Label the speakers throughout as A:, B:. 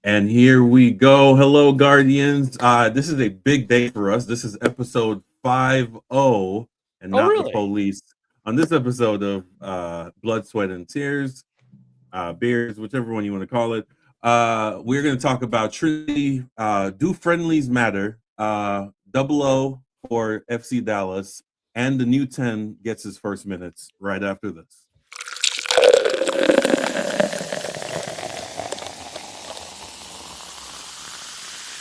A: And here we go. Hello, Guardians. This is a big day for us. This is episode 50 and not
B: really?
A: the police. On this episode of Blood, Sweat, and Tears, Beers, whichever one you want to call it, we're going to talk about Trinity, Do Friendlies Matter, Double O for FC Dallas, and the new 10 gets his first minutes right after this.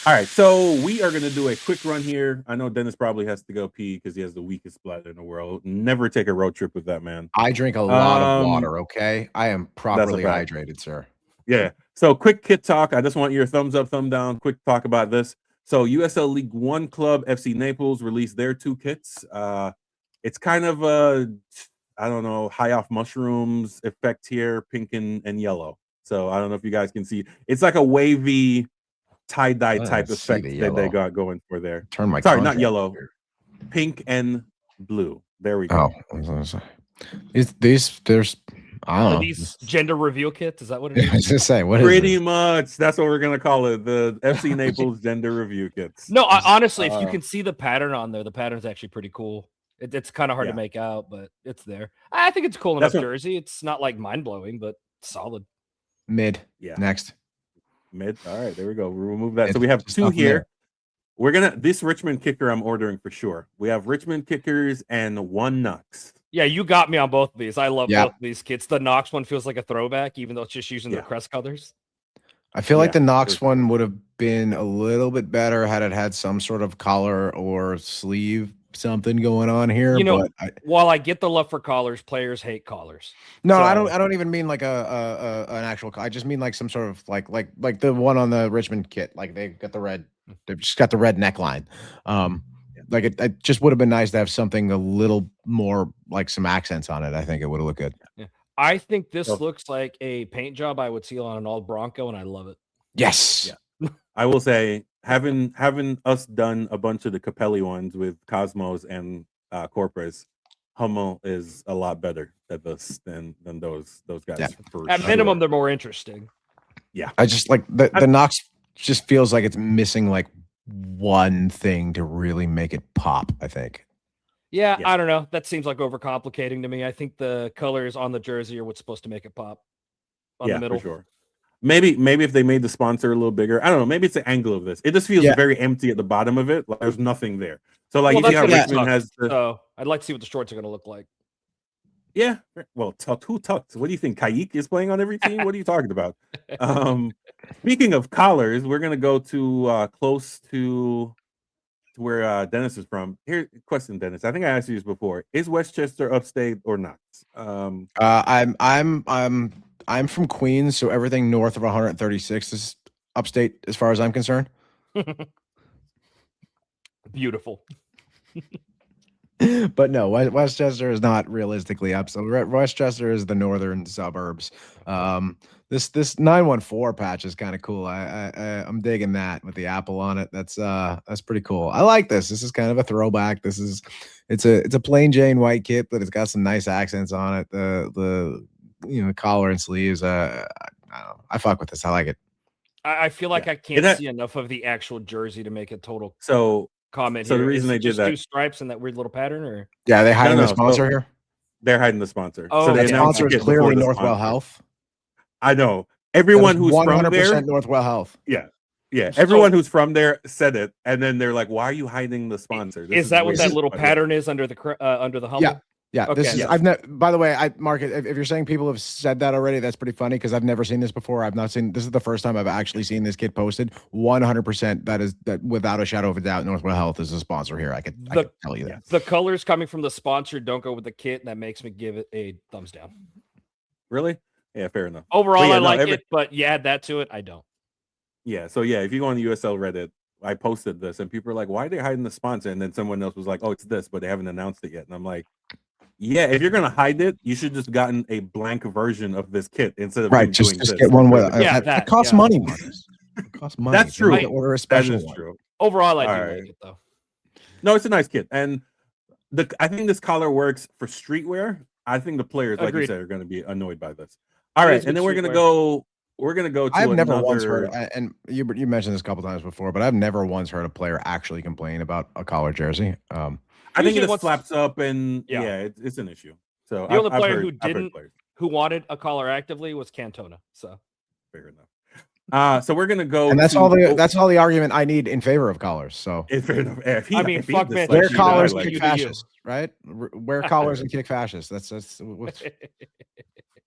A: All right, so we are going to do a quick run here. I know Dennis probably has to go pee because he has the weakest bladder in the world. Never take a road trip with that man.
C: I drink a lot of water, okay? I am properly hydrated, sir.
A: Yeah. So quick kit talk. I just want your thumbs up, thumb down. Quick talk about this. So USL League One club FC Naples released their two kits. It's kind of a, I don't know, high off mushrooms effect here, pink and yellow. So I don't know if you guys can see. It's like a wavy tie-dye type effect that they got going for there.
C: Turn my
A: Sorry, not yellow. Here. Pink and blue. There we go.
C: Oh, there's I don't know.
B: These gender reveal kits? Is that what it is?
C: I was just saying, what
A: Pretty
C: is
A: much. That's what we're gonna call it. The FC Naples gender review kits.
B: No, honestly, if you can see the pattern on there, the pattern's actually pretty cool. It's kind of hard to make out, but it's there. I think it's a cool enough jersey. It's not like mind-blowing, but solid.
C: Mid. Yeah. Next.
A: Mid. All right, there we go. We'll remove that. So we have two here. We're gonna this Richmond kicker I'm ordering for sure. We have Richmond kickers and one Knox.
B: Yeah, you got me on both of these. I love both of these kits. The Knox one feels like a throwback, even though it's just using the crest colors.
C: I feel like the Knox one would have been a little bit better had it had some sort of collar or sleeve something going on here.
B: You know, while I get the love for collars, players hate collars.
C: No, so, I don't even mean like an actual. I just mean like some sort of like the one on the Richmond kit. Like they've got the red. They've just got the red neckline. Like it just would have been nice to have something a little more like some accents on it. I think it would have looked good.
B: Yeah. I think this looks like a paint job I would seal on an old Bronco, and I love it.
C: Yes.
A: Yeah. I will say having us done a bunch of the Capelli ones with Cosmos and Corpus, Hummel is a lot better at this than those guys.
C: Yeah.
B: At minimum, they're more interesting.
A: Yeah.
C: I just like the Knox just feels like it's missing like one thing to really make it pop, I think.
B: Yeah, I don't know. That seems like overcomplicating to me. I think the colors on the jersey are what's supposed to make it pop on the middle.
A: For sure. Maybe if they made the sponsor a little bigger. I don't know. Maybe it's the angle of this. It just feels very empty at the bottom of it. Like there's nothing there. So like you see how Richmond has
B: so I'd like to see what the shorts are going to look like.
A: Yeah. Well, who tucked? What do you think? Kayik is playing on every team? What are you talking about? Speaking of collars, we're gonna go to close to where Dennis is from. Here, question, Dennis. I think I asked you this before. Is Westchester upstate or not?
C: I'm from Queens, so everything north of 136 is upstate, as far as I'm concerned.
B: Beautiful.
C: But no, Westchester is not realistically up. So Westchester is the northern suburbs. This 914 patch is kind of cool. I'm digging that with the apple on it. That's pretty cool. I like this. This is kind of a throwback. It's a plain Jane white kit, but it's got some nice accents on it. The collar and sleeves. I don't know. I fuck with this. I like it.
B: I feel like I can't see enough of the actual jersey to make a total comment.
A: So the reason they did that,
B: 2 stripes and that weird little pattern, or
C: they hiding the sponsor here.
A: They're hiding the sponsor.
B: Oh,
A: so
C: the sponsor is clearly Northwell Health.
A: I know everyone who's 100% from there.
C: Northwell Health.
A: Yeah. Everyone who's from there said it, and then they're like, "Why are you hiding the sponsor?"
B: Is that what that little pattern is under the Hummel?
C: Yeah.
B: Okay.
C: This is. By the way, Mark, if you're saying people have said that already, that's pretty funny because I've never seen this before. I've not seen. This is the first time I've actually seen this kit posted. 100%. That without a shadow of a doubt, Northwell Health is a sponsor here. I could tell you that.
B: The colors coming from the sponsor don't go with the kit, and that makes me give it a thumbs down.
A: Really? Yeah, fair enough.
B: Overall, I like it, but you add that to it, I don't.
A: Yeah, so if you go on the USL Reddit, I posted this, and people are like, "Why are they hiding the sponsor?" And then someone else was like, "Oh, it's this," but they haven't announced it yet. And I'm like, "Yeah, if you're gonna hide it, you should just gotten a blank version of this kit instead of
C: just get one with it costs money, Marcus. It costs money.
A: That's true.
C: Order a special
A: one. True.
B: Overall, I do like it though.
A: No, it's a nice kit, and I think this collar works for streetwear. I think the players, like you said, are going to be annoyed by this. All right, and then we're going to go we're gonna go to
C: I've never
A: another.
C: once heard, and you mentioned this a couple times before, but I've never once heard a player actually complain about a collar jersey.
A: I think it
B: Usually
A: just slaps up, and
B: Yeah.
A: it's an issue. So
B: The only
A: I've
B: player
A: heard,
B: who
A: I've heard
B: didn't,
A: players.
B: who wanted a collar actively was Cantona. So
A: Fair enough. So we're gonna go,
C: And that's
A: to,
C: all the argument I need in favor of collars. So
A: fair enough. If he,
B: I mean,
A: if he
B: fuck
A: dislikes
C: wear
B: Manchester
A: you, then I
C: collars,
B: United,
A: like
C: kick
B: you
A: it.
B: do you.
C: fascists, right? Wear collars and kick fascists. That's what's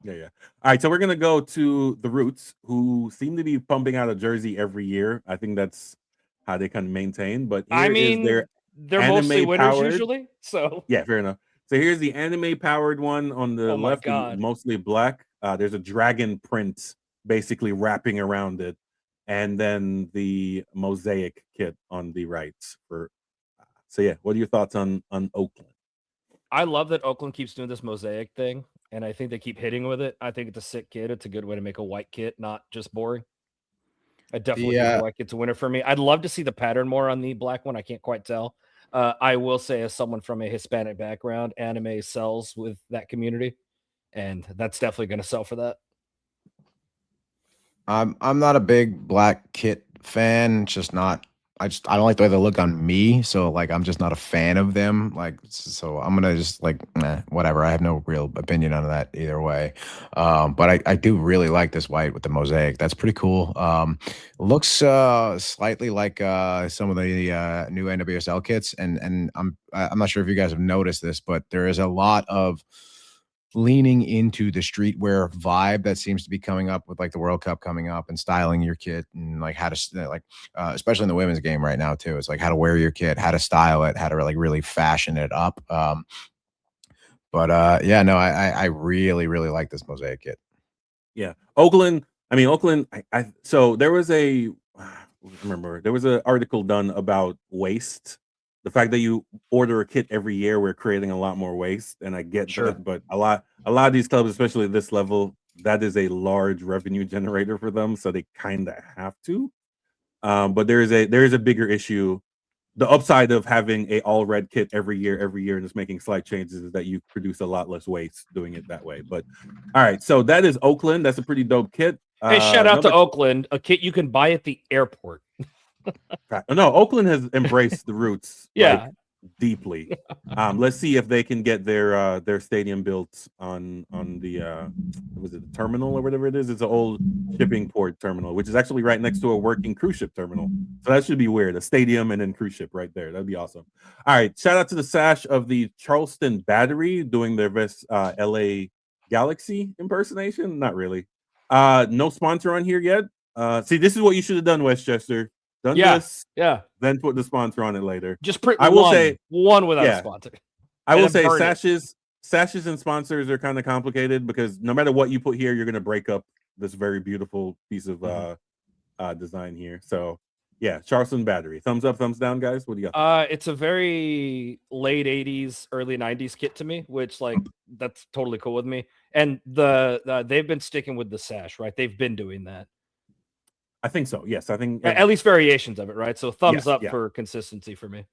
A: Yeah. All right, so we're gonna go to the Roots, who seem to be pumping out a jersey every year. I think that's how they can maintain. But here
B: I
A: is
B: mean,
A: their
B: they're mostly winners
A: anime-powered.
B: usually. So
A: Yeah, fair enough. So here's the anime-powered one on the
B: Oh my
A: left,
B: God.
A: mostly black. There's a dragon print basically wrapping around it, and then the mosaic kit on the right. So yeah, what are your thoughts on Oakland?
B: I love that Oakland keeps doing this mosaic thing, and I think they keep hitting with it. I think it's a sick kit. It's a good way to make a white kit not just boring. I definitely think the white kit's a winner for me. I'd love to see the pattern more on the black one. I can't quite tell. I will say, as someone from a Hispanic background, anime sells with that community, and that's definitely going to sell for that.
C: I'm not a big black kit fan. It's just not. I don't like the way they look on me. So like I'm just not a fan of them. Like so I'm gonna just like whatever. I have no real opinion on that either way. But I do really like this white with the mosaic. That's pretty cool. Looks slightly like some of the new NWSL kits, and I'm not sure if you guys have noticed this, but there is a lot of leaning into the streetwear vibe that seems to be coming up with like the World Cup coming up and styling your kit and like how to like especially in the women's game right now too. It's like how to wear your kit, how to style it, how to like really fashion it up. Yeah, no, I really like this mosaic kit.
A: Yeah, Oakland. I mean, Oakland. So there was a remember there was an article done about waste. The fact that you order a kit every year, we're creating a lot more waste, and I get that. But a lot of these clubs, especially at this level, that is a large revenue generator for them, so they kind of have to. But there is a bigger issue. The upside of having a all red kit every year and just making slight changes is that you produce a lot less waste doing it that way. But all right, so that is Oakland. That's a pretty dope kit.
B: Hey, shout out to Oakland, a kit you can buy at the airport.
A: No, Oakland has embraced the Roots
B: Yeah.
A: deeply. Let's see if they can get their stadium built on the was it the terminal or whatever it is. It's an old shipping port terminal, which is actually right next to a working cruise ship terminal. So that should be weird. A stadium and then cruise ship right there. That'd be awesome. All right, shout out to the Sash of the Charleston Battery doing their best LA Galaxy impersonation. Not really. No sponsor on here yet. See, this is what you should have done, Westchester. Done this, then put the sponsor on it later.
B: Just print
A: I will say
B: one without a sponsor.
A: I will say sashes and sponsors are kind of complicated because no matter what you put here, you're gonna break up this very beautiful piece of design here. So yeah, Charleston Battery. Thumbs up, thumbs down, guys. What do you got?
B: It's a very late 80s, early 90s kit to me, which like that's totally cool with me. And they've been sticking with the sash, right? They've been doing that.
A: I think so. Yes, I think
B: at least variations of it, right? So thumbs up for consistency for me.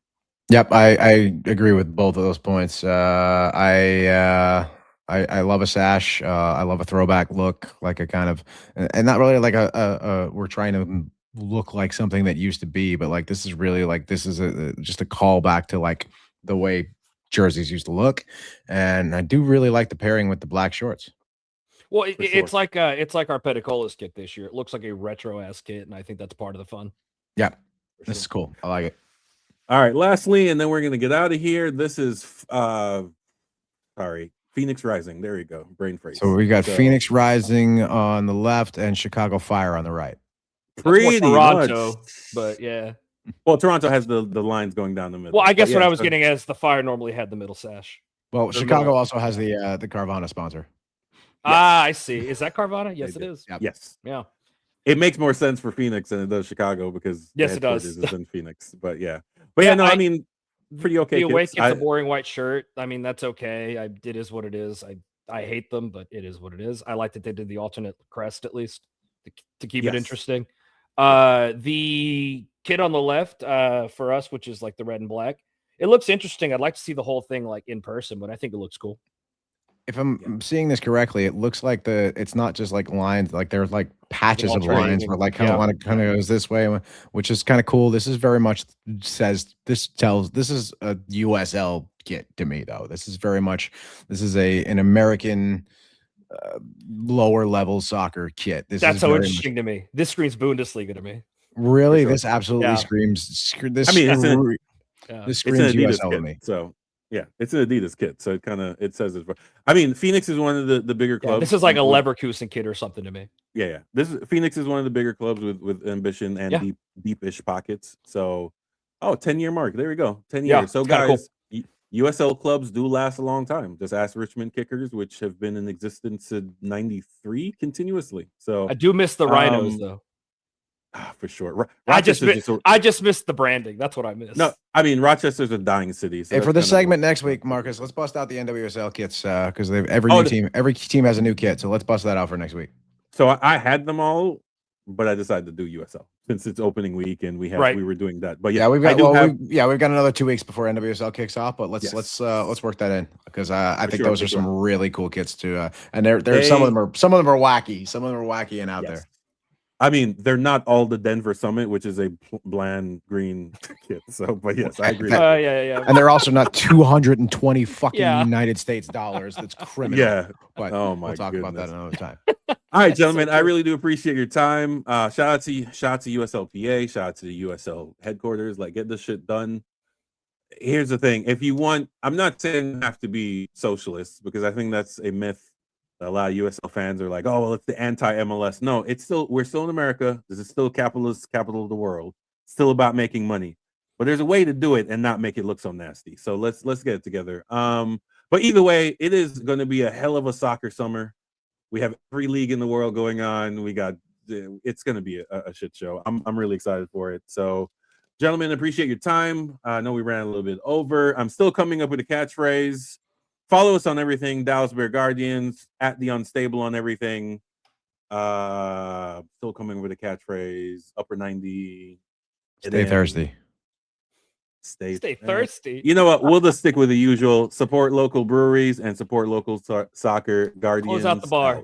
C: Yep, I agree with both of those points. I love a sash. I love a throwback look, like a kind of, and not really like a we're trying to look like something that used to be, but like this is really like this is just a callback to like the way jerseys used to look, and I do really like the pairing with the black shorts.
B: Well, it's like our Pedicolas kit this year. It looks like a retro ass kit, and I think that's part of the fun.
C: Yeah, this is cool. I like it.
A: All right, lastly, and then we're gonna get out of here. This is Phoenix Rising. There you go. Brain freeze.
C: So we got Phoenix Rising on the left and Chicago Fire on the right.
A: Pretty
B: Toronto,
A: much.
B: But yeah.
A: Well, Toronto has the lines going down the middle.
B: Well, I guess what I was getting at is the Fire normally had the middle sash.
C: Well, Chicago also has the Carvana sponsor.
B: Yes. I see. Is that Carvana? Yes, it is.
C: Yep.
A: Yes.
B: Yeah.
A: It makes more sense for Phoenix than it does Chicago because
B: yes, it does.
A: Is in Phoenix, but yeah. No, I mean, pretty okay.
B: The awake gets a boring white shirt. I mean, that's okay. It is what it is. I hate them, but it is what it is. I like that they did the alternate crest at least to keep it interesting. The kit on the left for us, which is like the red and black, it looks interesting. I'd like to see the whole thing like in person, but I think it looks cool.
C: if I'm seeing this correctly, it looks like it's not just like lines, like they're like patches of lines where like kind of goes this way, which is kind of cool. This is very much this is a USL kit to me though. This is very much an American lower level soccer kit.
B: That's so interesting to me. This screams Bundesliga to me.
C: Really, this absolutely screams. This,
A: I mean,
C: this screams USL to me.
A: So yeah, it's an Adidas kit. So it says it. I mean, Phoenix is one of the bigger clubs.
B: This is like a Leverkusen kit or something to me.
A: Yeah. Phoenix is one of the bigger clubs with ambition and deep-ish pockets. So, 10-year mark. There we go. 10 years. So guys, USL clubs do last a long time. Just ask Richmond Kickers, which have been in existence since '93 continuously. So
B: I do miss the Rhinos though.
A: For sure.
B: I just missed the branding. That's what I miss.
A: No, I mean Rochester's a dying city. So
C: hey, for this segment next week, Marcus, let's bust out the NWSL kits because every team has a new kit. So let's bust that out for next week.
A: So I had them all, but I decided to do USL since it's opening week and we were doing that. But we've got another 2 weeks before NWSL kicks off. But let's work that in because I think those are some really cool kits too. And some of them are wacky. Some of them are wacky and out there. I mean, they're not all the Denver Summit, which is a bland green kit. So, but yes, I agree.
C: And they're also not 220 fucking United States dollars. That's criminal.
A: Yeah.
C: But we'll talk about that another time.
A: All right, gentlemen, I really do appreciate your time. Shout out to USLPA. Shout out to the USL headquarters. Like, get this shit done. Here's the thing. If you want, I'm not saying you have to be socialist because I think that's a myth. A lot of USL fans are like, "Oh, well, it's the anti-MLS." No, we're still in America. This is still capitalist capital of the world. It's still about making money, but there's a way to do it and not make it look so nasty. So let's get it together. But either way, it is going to be a hell of a soccer summer. We have every league in the world going on. It's going to be a shit show. I'm really excited for it. So, gentlemen, appreciate your time. I know we ran a little bit over. I'm still coming up with a catchphrase. Follow us on everything, Dallas Bear Guardians, at The Unstable on everything. Still coming with a catchphrase, upper 90.
C: Stay thirsty.
B: Stay thirsty.
A: You know what? We'll just stick with the usual. Support local breweries and support local soccer. Guardians.
B: Close out the bar.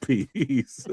A: Peace.